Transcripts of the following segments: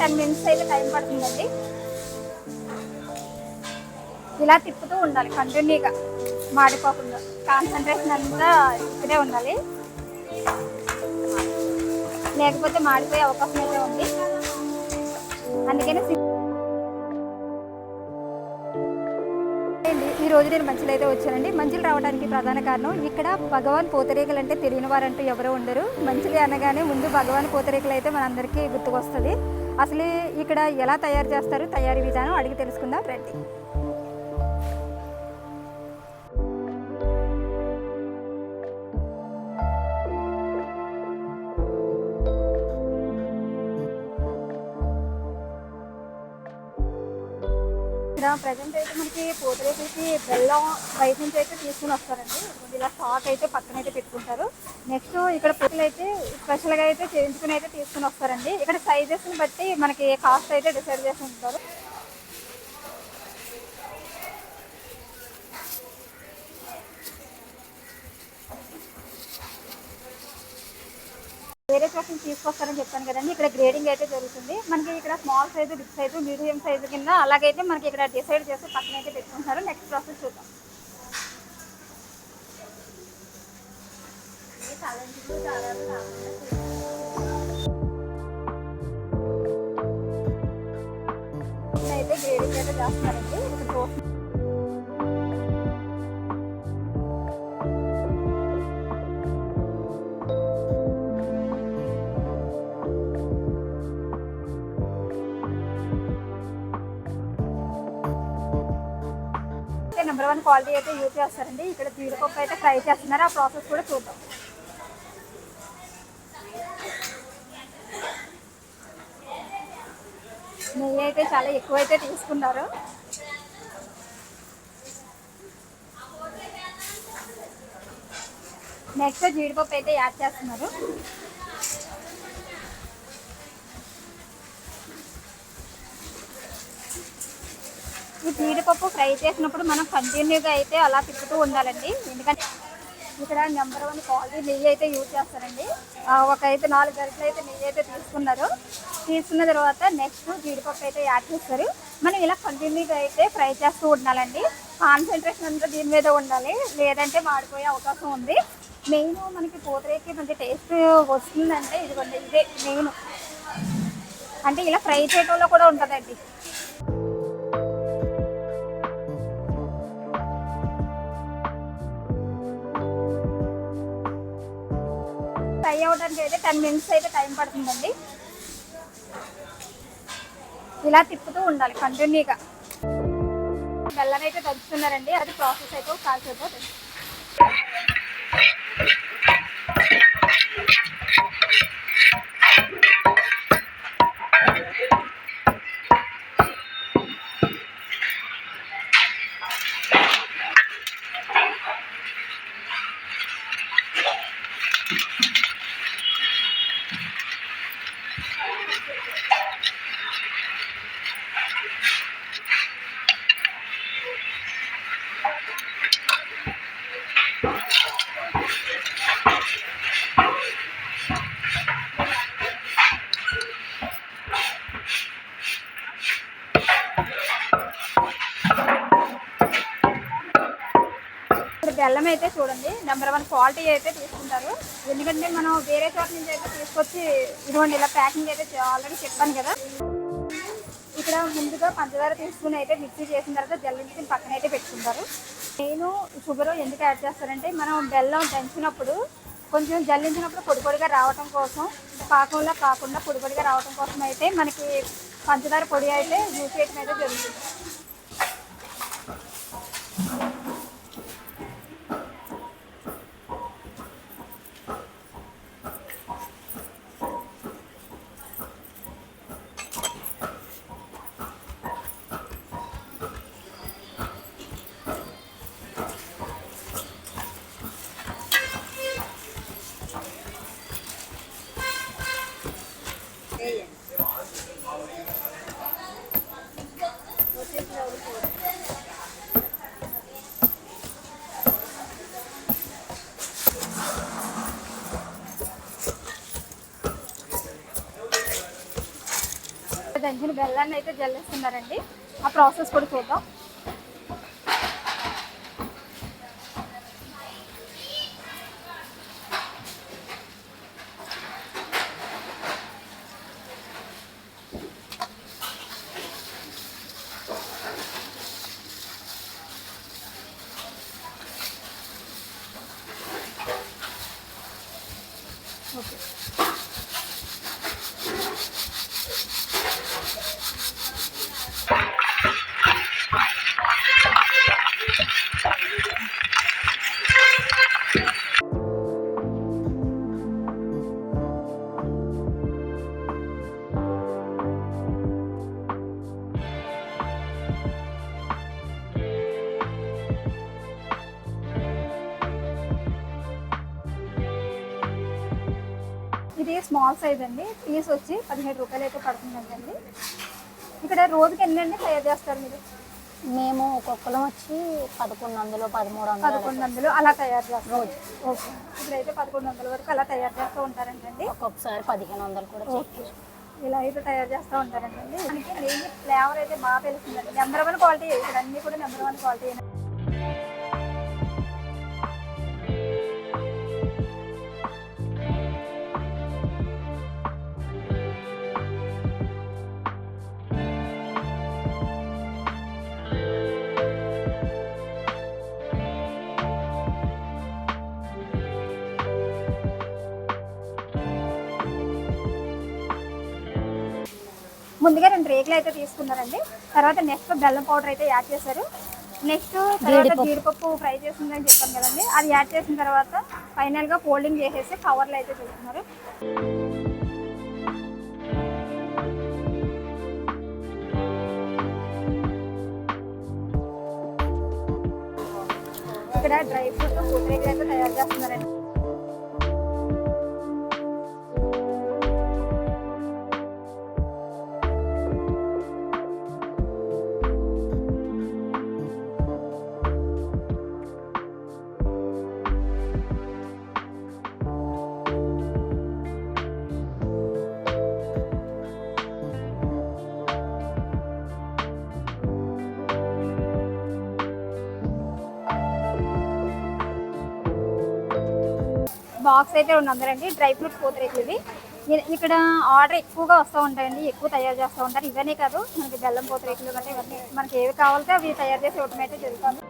10 minutes అయితే time పడుతుందండి. ఇలా తిప్పుతూ ఉండాలి కంటిన్యూగా, మాడిపోకుండా. కాన్సన్ట్రేషన్ అంతా ఇక్కడే ఉండాలి, లేకపోతే మాడిపోయే అవకాశం అయితే ఉంది. అందుకని ఈ రోజు నేను మంచిలు అయితే వచ్చానండి. మంచిలు రావడానికి ప్రధాన కారణం ఇక్కడ భగవాన్ పూతరేకులు అంటే తెలియని వారంటూ ఎవరూ ఉండరు. మంచిలి అనగానే ముందు భగవాన్ పూతరేకులు అయితే మనందరికీ గుర్తుకొస్తుంది. అసలు ఇక్కడ ఎలా తయారు చేస్తారు, తయారీ విధానం అడిగి తెలుసుకుందాం రండి. ఇక్కడ ప్రజెంట్ అయితే మనకి పూతరేకులకి బెల్లం బయట నుంచి అయితే తీసుకుని వస్తారండి. ఇలా స్టాక్ అయితే పక్కన అయితే పెట్టుకుంటారు. నెక్స్ట్ ఇక్కడ పూతలు అయితే స్పెషల్గా అయితే చేయించుకుని అయితే తీసుకుని వస్తారండి. ఇక్కడ సైజెస్ని బట్టి మనకి కాస్ట్ అయితే డిసైడ్ చేసి ఉంటారు. వేరే చోట నుంచి తీసుకొస్తారని చెప్పాను కదండి. ఇక్కడ గ్రేడింగ్ అయితే జరుగుతుంది. మనకి ఇక్కడ small size, big size, medium size కింద అలాగైతే మనకి ఇక్కడ డిసైడ్ చేసి పక్కన అయితే పెట్టుకుంటారు. నెక్స్ట్ ప్రాసెస్ చూద్దాం. అయితే గ్రేడింగ్ అయితే చేస్తున్నారండి. ఇక్కడ నెంబర్ 1 క్వాలిటీ అయితే యూజ్ చేస్తారండి. ఇక్కడ జీడిపప్పు అయితే ఫ్రై చేస్తున్నారు. ఆ ప్రాసెస్ కూడా చూద్దాం. నెయ్యి అయితే చాలా ఎక్కువ అయితే తీసుకున్నారు. నెక్స్ట్ జీడిపప్పు అయితే యాడ్ చేస్తున్నారు. ఈ జీడిపప్పు ఫ్రై చేసినప్పుడు మనం కంటిన్యూగా అయితే అలా తిప్పుతూ ఉండాలండి. ఎందుకంటే ఇక్కడ నెంబర్ 1 క్వాలిటీ నెయ్యి అయితే యూజ్ చేస్తారండి. ఒక అయితే 4 గరిటెలు అయితే నెయ్యి అయితే తీసుకున్న తర్వాత నెక్స్ట్ జీడిపప్పు అయితే యాడ్ చేస్తారు. మనం ఇలా కంటిన్యూగా అయితే ఫ్రై చేస్తూ ఉండాలండి. కాన్సన్ట్రేషన్ అంతా దీని మీద ఉండాలి, లేదంటే మాడిపోయే అవకాశం ఉంది. మెయిన్ మనకి పూతరేకి మంచి టేస్ట్ వస్తుందంటే ఇదిగోండి, ఇదే మెయిన్. అంటే ఇలా ఫ్రై చేయడంలో కూడా ఉంటుందండి. ఫ్రై అవ్వడానికి అయితే 10 మినిట్స్ అయితే టైం పడుతుందండి. ఇలా తిప్పుతూ ఉండాలి కంటిన్యూగా. బెల్లం అయితే దంచుతున్నారండి. అది ప్రాసెస్ అయితే ఒకసారి చూద్దాం. బెల్లం అయితే చూడండి నెంబర్ 1 క్వాలిటీ అయితే తీసుకుంటారు. ఎందుకంటే మనం వేరే చోట నుంచి అయితే తీసుకొచ్చి ఇదిగోండి ఇలా ప్యాకింగ్ అయితే ఆల్రెడీ చెప్పాను కదా. ఇక్కడ ముందుగా పంచదార తీసుకుని అయితే మిక్సీ చేసిన తర్వాత జల్లించి పక్కన అయితే పెట్టుకుంటారు. నేను షుగర్ ఎందుకు యాడ్ చేస్తారంటే మనం బెల్లం దంచినప్పుడు కొంచెం జల్లించినప్పుడు పొడి పొడిగా రావటం కోసం, పాకంలో కాకుండా పొడి పొడిగా రావటం కోసం అయితే మనకి పంచదార పొడి అయితే యూజ్ చేయడం అయితే జరుగుతుంది. దంచిన బెల్లాన్ని అయితే జల్లిస్తున్నారండి. ఆ ప్రాసెస్ కూడా చూద్దాం. ఓకే, ఇది స్మాల్ సైజ్ అండి. పీస్ వచ్చి 17 రూపాయలు అయితే పడుతుందండి. ఇక్కడ రోజుకి ఎన్ని తయారు చేస్తారు మీరు? మేము ఒక్కొక్కరం వచ్చి 1100, 1300 అలా తయారు చేస్తారు రోజు. ఓకే, ఇప్పుడైతే 1100 వరకు అలా తయారు చేస్తూ ఉంటారంటండి. ఒక్కొక్కసారి 1500 కూడా. ఓకే, ఇలా అయితే తయారు చేస్తూ ఉంటారంటండి. మనకి నెయ్యి ఫ్లేవర్ అయితే బాగా తెలుస్తుందండి. Number 1 quality. ఇక్కడ అన్నీ కూడా నెంబర్ 1 క్వాలిటీ. ముందుగా 2 రేకులు అయితే తీసుకున్నారండి. తర్వాత నెక్స్ట్ బెల్లం పౌడర్ అయితే యాడ్ చేశారు. నెక్స్ట్ తర్వాత జీడిపప్పు ఫ్రై చేసిందని చెప్పాను కదండి, అది యాడ్ చేసిన తర్వాత ఫైనల్గా ఫోల్డింగ్ చేసేసి కవర్లో అయితే పెడుతున్నారు. ఇక్కడ డ్రై ఫ్రూట్ పూతరేకులు అయితే తయారు చేస్తున్నారండి. బాక్స్ అయితే 200 అండి. డ్రై ఫ్రూట్ పూతరేకులు ఇవి. ఇక్కడ ఆర్డర్ ఎక్కువగా వస్తూ ఉంటాయండి, ఎక్కువ తయారు చేస్తూ ఉంటారు. ఇవన్నీ కాదు, మనకి బెల్లం పూతరేకులు అంటే ఇవన్నీ మనకి ఏవి కావాలితే అవి తయారు చేసి ఇవ్వడం అయితే జరుగుతుంది.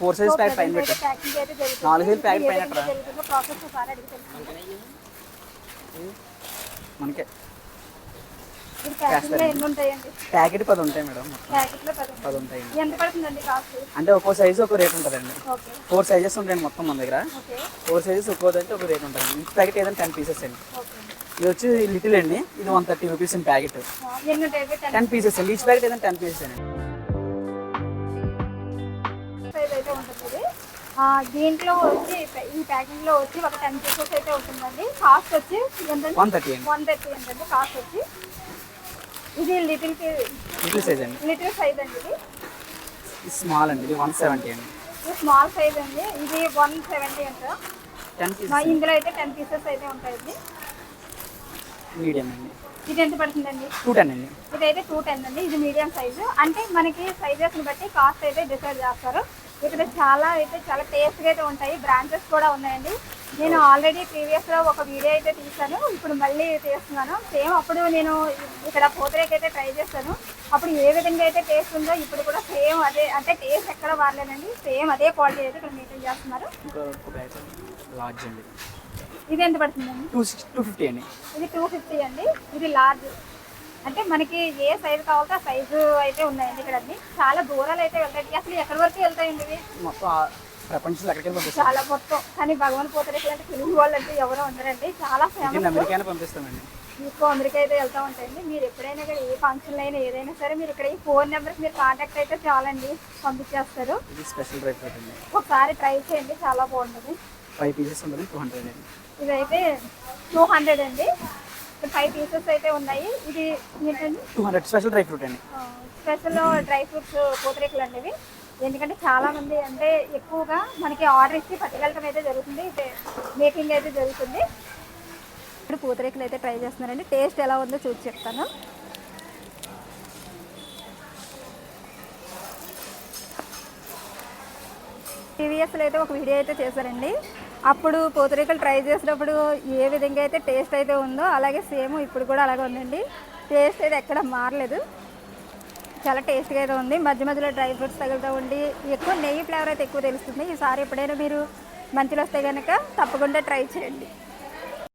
ఫోర్ సైజ్ ప్యాకెట్ పైన పెట్టు. 4 సైజ్ ప్యాకెట్ పైన పెట్టరా ప్రాసెస్ ఒకసారి అడిగి తెలుసుకుంటాం. మనకే ఇది ప్యాకెట్లో ఎన్ని ఉంటాయండి? ప్యాకెట్ 10 ఉంటాయి మేడం. ప్యాకెట్లో 10 ఉంటాయి. ఎంత పడుతుందండి కాస్ట్? అంటే ఒక్కో సైజు ఒక రేట్ ఉంటుందండి. ఓకే, 4 సైజెస్ ఉంటాయండి మొత్తం మన దగ్గర. ఓకే, 4 సైజెస్ ఒక్కోదంటే ఒక రేట్ ఉంటుంది. ఈ ప్యాకెట్ ఏదైనా 10 పీసెస్ అండి. ఓకే. ఇది వచ్చి లిటిల్ అండి. ఇది 130 రూపీస్ అండి ప్యాకెట్. ఎన్ని ఉంటాయి? 10 పీసెస్ అండి. ఈచ్ ప్యాకెట్ ఏదైనా 10 పీసెస్ అండి. సైజ్ అయితే ఉంటుంది. దీంట్లో వచ్చి ఈ ప్యాకింగ్ లో వచ్చి ఒక 10 పీసెస్ అయితే ఉంటుందండి. కాస్ట్ వచ్చి ఎంతండి? 130 అండి. 130 ఏంటండి కాస్ట్ వచ్చి. ఇది లిటిల్ సైజ్ అండి. లిటిల్ సైజ్ అండి. ఇది స్మాల్ అండి. ఇది 170 అండి. ఇది స్మాల్ సైజ్ అండి. ఇది 170 అంట. 10 పీసెస్. ఇందులో అయితే 10 పీసెస్ అయితే ఉంటాయండి. మీడియం అండి. ఇది ఎంత పడుతుందండి? 210 అండి. ఇదైతే 210 అండి. ఇది మీడియం సైజు. అంటే మనకి సైజెస్ని బట్టి కాస్ట్ అయితే డిసైడ్ చేస్తారు. ఇక్కడ చాలా టేస్ట్గా అయితే ఉంటాయి. బ్రాంచెస్ కూడా ఉన్నాయండి. నేను ఆల్రెడీ ప్రీవియస్లో ఒక వీడియో అయితే తీసాను, ఇప్పుడు మళ్ళీ తీస్తున్నాను. సేమ్ అప్పుడు నేను ఇక్కడ పూతరేకు అయితే ట్రై చేస్తాను. అప్పుడు ఏ విధంగా అయితే టేస్ట్ ఉందో ఇప్పుడు కూడా సేమ్ అదే, అంటే టేస్ట్ ఎక్కడ వాడలేదండి. సేమ్ అదే క్వాలిటీ అయితే ఇక్కడ మెయింటైన్ చేస్తున్నారు. లార్జ్ అండి. ఇది ఎంత పడుతుందండి? 250 అండి. ఇది 250 అండి. ఇది లార్జ్. అంటే మనకి ఏ సైజు కావాలో ఆ సైజు అయితే ఉన్నాయండి ఇక్కడ. అన్ని చాలా దూరాలు అయితే వెళ్తాయి. అసలు ఎక్కడి వరకు వెళ్తాయండి ఇవి? మొత్తం ప్రపంచంలో ఎక్కడికి పంపిస్తాం. చాలా మొత్తం. కానీ భగవాన్ పూతరేకులు అంటే తెలుగు వాళ్ళు అంటే ఎవరో ఉండరండి. చాలా ఫేమస్. అమెరికా పంపిస్తామండి. ఎక్కువ అమెరికా అయితే వెళ్తూ ఉంటాయండి. మీరు ఎప్పుడైనా కానీ ఏ ఫంక్షన్లు అయినా ఏదైనా సరే మీరు ఇక్కడ ఈ ఫోన్ నెంబర్కి మీరు కాంటాక్ట్ అయితే చాలండి, పంపించేస్తారు. ఇది స్పెషల్ డ్రై ఫ్రూట్ అండి. ఒకసారి ట్రై చేయండి, చాలా బాగుంటుంది. 5 పీసెస్ ఉంటుంది 200 అండి. ఇదైతే 200 అండి. 5 పీసెస్ అయితే ఉన్నాయి. ఇది ఏంటండి 200 స్పెషల్ డ్రై ఫ్రూట్ అండి. స్పెషల్ డ్రై ఫ్రూట్స్ పూతరేకులు అండి ఇవి. ఎందుకంటే చాలామంది అంటే ఎక్కువగా మనకి ఆర్డర్ ఇచ్చి పట్టుకెళ్ళడం అయితే జరుగుతుంది, మేకింగ్ అయితే జరుగుతుంది. ఇప్పుడు పూతరేకులు అయితే ట్రై చేస్తున్నారండి. టేస్ట్ ఎలా ఉందో చూసి చెప్తాను. టీవీఎస్లో అయితే ఒక వీడియో అయితే చేశారండి. అప్పుడు పూతరేకులు ట్రై చేసినప్పుడు ఏ విధంగా అయితే టేస్ట్ అయితే ఉందో అలాగే సేమ్ ఇప్పుడు కూడా అలాగే ఉందండి. టేస్ట్ అయితే ఎక్కడ మారలేదు, చాలా టేస్ట్గా అయితే ఉంది. మధ్య మధ్యలో డ్రై ఫ్రూట్స్ తగులుతూ ఉండి ఎక్కువ నెయ్యి ఫ్లేవర్ అయితే ఎక్కువ తెలుస్తుంది. ఈసారి ఎప్పుడైనా మీరు మంచిలో వస్తే కనుక తప్పకుండా ట్రై చేయండి.